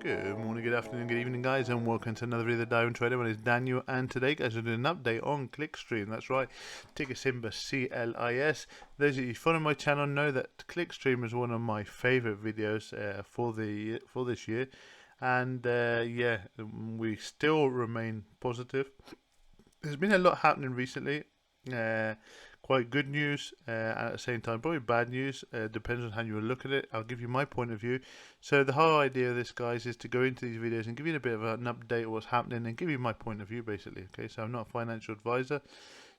Good morning, good afternoon, good evening, guys, and welcome to another video of the Diamond Trader. My name is Daniel, and today, guys, we're doing an update on ClickStream. That's right, ticker symbol CLIS. Those of you following my channel know that ClickStream is one of my favorite videos for this year, and yeah, we still remain positive. There's been a lot happening recently. Quite good news, and at the same time probably bad news. Depends on how you look at it. I'll give you my point of view. So the whole idea of this, guys, is to go into these videos and give you a bit of an update of what's happening and give you my point of view, basically. Okay, so I'm not a financial advisor,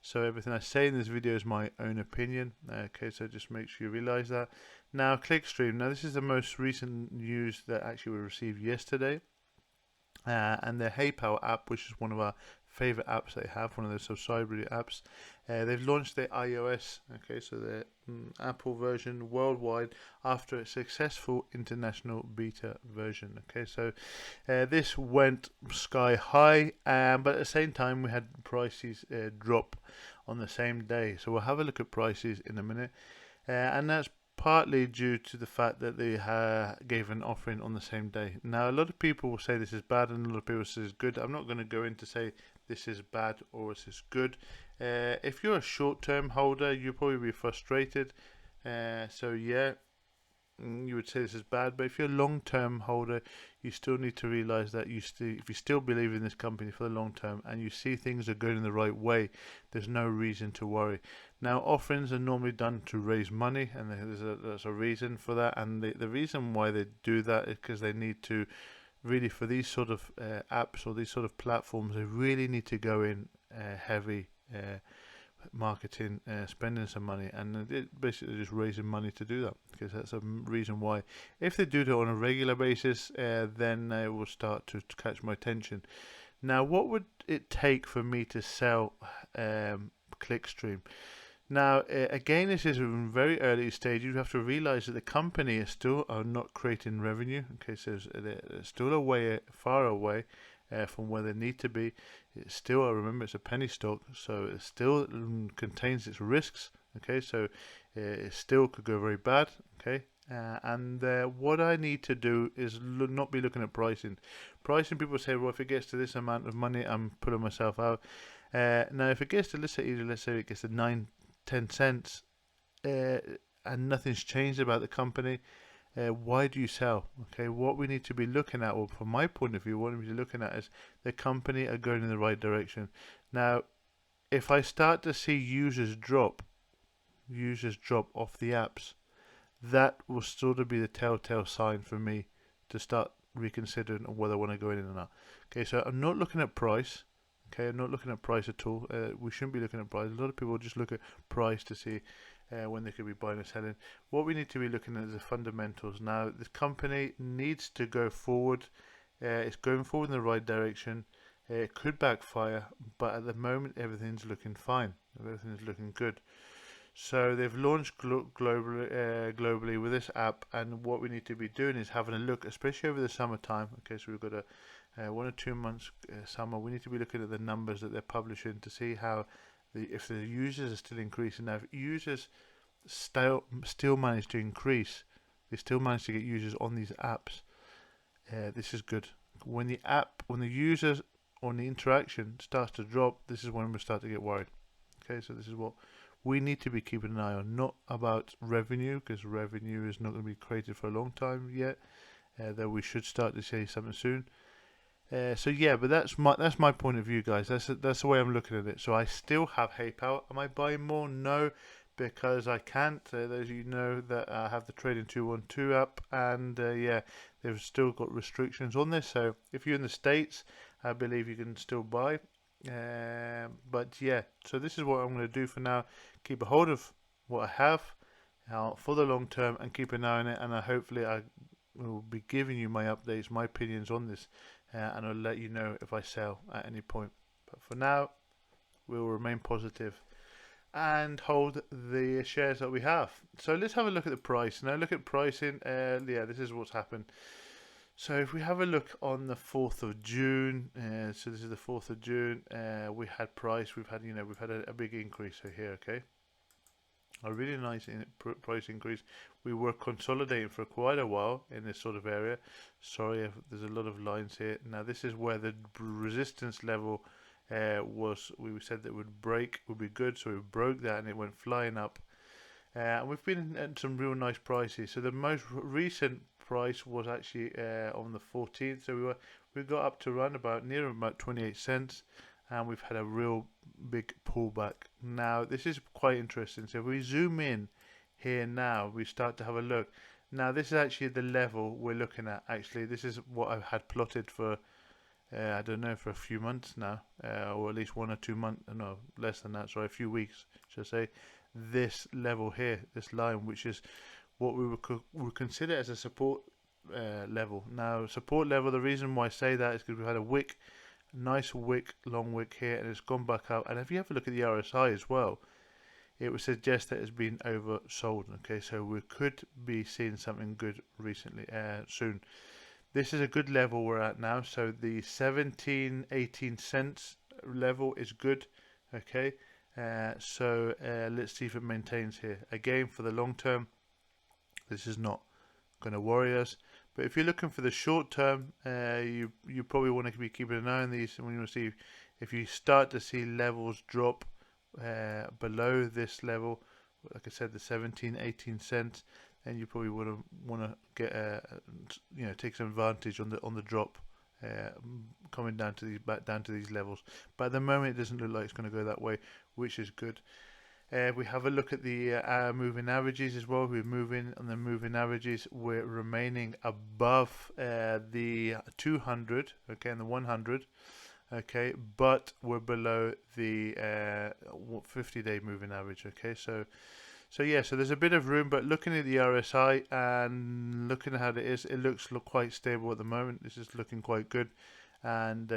so everything I say in this video is my own opinion. Okay, so just make sure you realize that. Now, ClickStream. Now, this is the most recent news that actually we received yesterday. And the Heypal app, which is one of our favorite apps they have, one of those subsidiary apps, they've launched their iOS, okay, so the Apple version worldwide after a successful international beta version. Okay, so this went sky high, but at the same time we had prices drop on the same day. So we'll have a look at prices in a minute, and that's partly due to the fact that they gave an offering on the same day. Now, a lot of people will say this is bad, and a lot of people say it's good. I'm not going to go in to say this is bad or this is good. If you're a short-term holder, you'll probably be frustrated. So yeah, you would say this is bad. But if you're a long-term holder, you still need to realize that if you still believe in this company for the long term and you see things are going in the right way, there's no reason to worry. Now, offerings are normally done to raise money, and there's a reason for that. And the reason why they do that is because they need to really, for these sort of apps or these sort of platforms, they really need to go in heavy marketing, spending some money, and it basically just raising money to do that, because that's a reason why. If they do that on a regular basis, then it will start to catch my attention. Now, what would it take for me to sell ClickStream? Now, again, this is in very early stage. You have to realize that the company is still not creating revenue. Okay, so they're still far away from where they need to be. It's still, I remember, it's a penny stock, so it still contains its risks. Okay, so it still could go very bad. Okay, and what I need to do is not be looking at pricing. Pricing, people say, well, if it gets to this amount of money, I'm pulling myself out. Now, if it gets to, let's say it gets to 9-10 cents, and nothing's changed about the company, why do you sell? Okay, what we need to be looking at, well, from my point of view, what we need to be looking at is the company are going in the right direction. Now, if I start to see users drop off the apps, that will sort of be the telltale sign for me to start reconsidering whether I want to go in or not. Okay, so I'm not looking at price. Okay, I'm not looking at price at all. We shouldn't be looking at price. A lot of people just look at price to see when they could be buying or selling. What we need to be looking at is the fundamentals. Now, this company needs to go forward. It's going forward in the right direction. It could backfire, but at the moment, everything's looking fine. Everything's looking good. So they've launched globally with this app, and what we need to be doing is having a look, especially over the summertime. Okay, so we've got a 1 or 2 months summer. We need to be looking at the numbers that they're publishing to see how if the users are still increasing. Now, if users still manage to increase, they still manage to get users on these apps, this is good. When the users on the interaction starts to drop, this is when we start to get worried. Okay, so this is what we need to be keeping an eye on, not about revenue, because revenue is not going to be created for a long time yet, though we should start to see something soon. So yeah, but that's my point of view, guys. That's the way I'm looking at it. So I still have Heypal. Am I buying more? No, because I can't. Those of you know that I have the Trading 212 app, and yeah, they've still got restrictions on this. So if you're in the States, I believe you can still buy. But yeah, so this is what I'm going to do for now. Keep a hold of what I have for the long term, and keep an eye on it. And hopefully I will be giving you my updates, my opinions on this. And I'll let you know if I sell at any point. But for now, we'll remain positive and hold the shares that we have. So let's have a look at the price. Now, look at pricing. Yeah, this is what's happened. So if we have a look on the 4th of June, so this is the 4th of June, we had price. We've had a big increase here. Okay. a really nice price increase. We were consolidating for quite a while in this sort of area. Sorry if there's a lot of lines here. Now this is where the resistance level was. We said that would break, would be good, so we broke that and it went flying up. And we've been at some real nice prices. So the most recent price was actually on the 14th. So we got up to around about near about 28 cents, and we've had a real big pullback. Now this is quite interesting. So if we zoom in here now, we start to have a look. Now this is actually the level we're looking at. Actually, this is what I've had plotted for I don't know, for a few months now, or at least 1 or 2 months. No, less than that. Sorry, a few weeks, should I say. This level here, this line, which is what we would consider as a support level. Now, support level. The reason why I say that is because we've had a wick, nice wick, long wick here, and it's gone back up. And if you have a look at the RSI as well, it would suggest that it's been oversold. Okay, so we could be seeing something good recently, soon. This is a good level we're at now. So the 17-18 cents level is good. Okay, so let's see if it maintains here. Again, for the long term, this is not going to worry us. But if you're looking for the short term, you probably want to be keeping an eye on these. And when you see if you start to see levels drop below this level, like I said, the 17-18 cents, then you probably want to get take some advantage on the drop coming down to these back down to these levels. But at the moment, it doesn't look like it's going to go that way, which is good. We have a look at the moving averages as well. We're moving on the moving averages. We're remaining above the 200, okay, and the 100, okay, but we're below the 50-day moving average, okay. So yeah, so there's a bit of room, but looking at the RSI and looking at how it is, it looks quite stable at the moment. This is looking quite good, and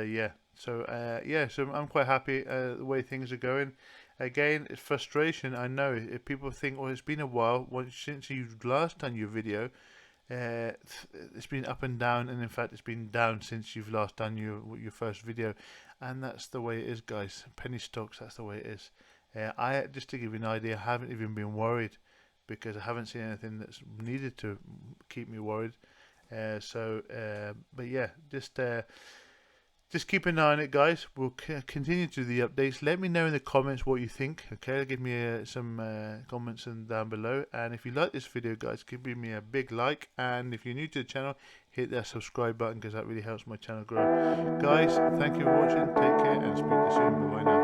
so I'm quite happy the way things are going. Again, it's frustration. I know if people think, well, it's been a while since you've last done your video. It's been up and down, and in fact, it's been down since you've last done your first video, and that's the way it is, guys. Penny stocks, that's the way it is. I just to give you an idea, I haven't even been worried because I haven't seen anything that's needed to keep me worried. But yeah, just keep an eye on it, guys. We'll continue to do the updates. Let me know in the comments what you think. Okay, give me some comments down below. And if you like this video, guys, give me a big like. And if you're new to the channel, hit that subscribe button because that really helps my channel grow. Guys, thank you for watching. Take care and speak to you soon. Bye bye now.